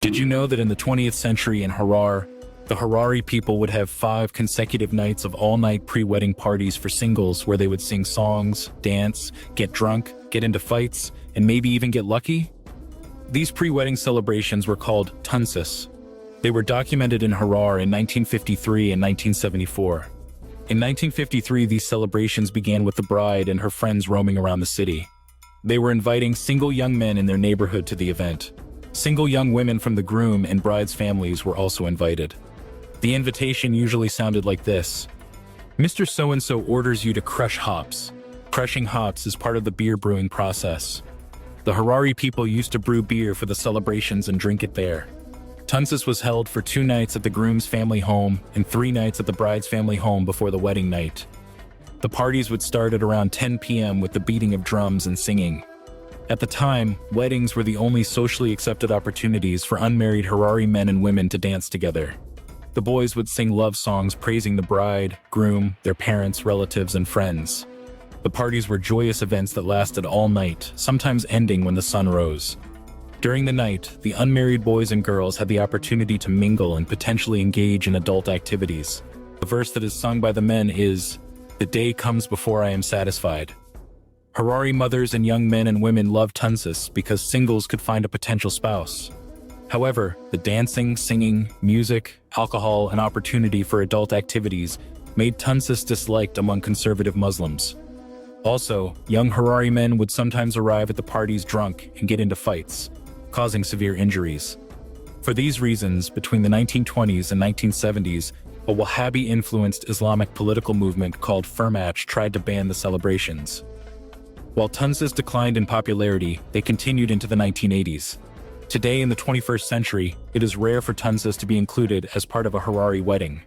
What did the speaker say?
Did you know that in the 20th century in Harar, the Harari people would have 5 consecutive nights of all-night pre-wedding parties for singles where they would sing songs, dance, get drunk, get into fights, and maybe even get lucky? These pre-wedding celebrations were called Tunsus. They were documented in Harar in 1953 and 1974. In 1953, these celebrations began with the bride and her friends roaming around the city. They were inviting single young men in their neighborhood to the event. Single young women from the groom and bride's families were also invited. The invitation usually sounded like this: Mr. So-and-so orders you to crush hops. Crushing hops is part of the beer brewing process. The Harari people used to brew beer for the celebrations and drink it there. Tunsus was held for 2 nights at the groom's family home and 3 nights at the bride's family home before the wedding night. The parties would start at around 10 p.m. with the beating of drums and singing. At the time, weddings were the only socially accepted opportunities for unmarried Harari men and women to dance together. The boys would sing love songs praising the bride, groom, their parents, relatives, and friends. The parties were joyous events that lasted all night, sometimes ending when the sun rose. During the night, the unmarried boys and girls had the opportunity to mingle and potentially engage in adult activities. The verse that is sung by the men is, "The day comes before I am satisfied." Harari mothers and young men and women loved Tunsus because singles could find a potential spouse. However, the dancing, singing, music, alcohol, and opportunity for adult activities made Tunsus disliked among conservative Muslims. Also, young Harari men would sometimes arrive at the parties drunk and get into fights, causing severe injuries. For these reasons, between the 1920s and 1970s, a Wahhabi-influenced Islamic political movement called Firmatch tried to ban the celebrations. While Tunsus declined in popularity, they continued into the 1980s. Today in the 21st century, it is rare for Tunsus to be included as part of a Harari wedding.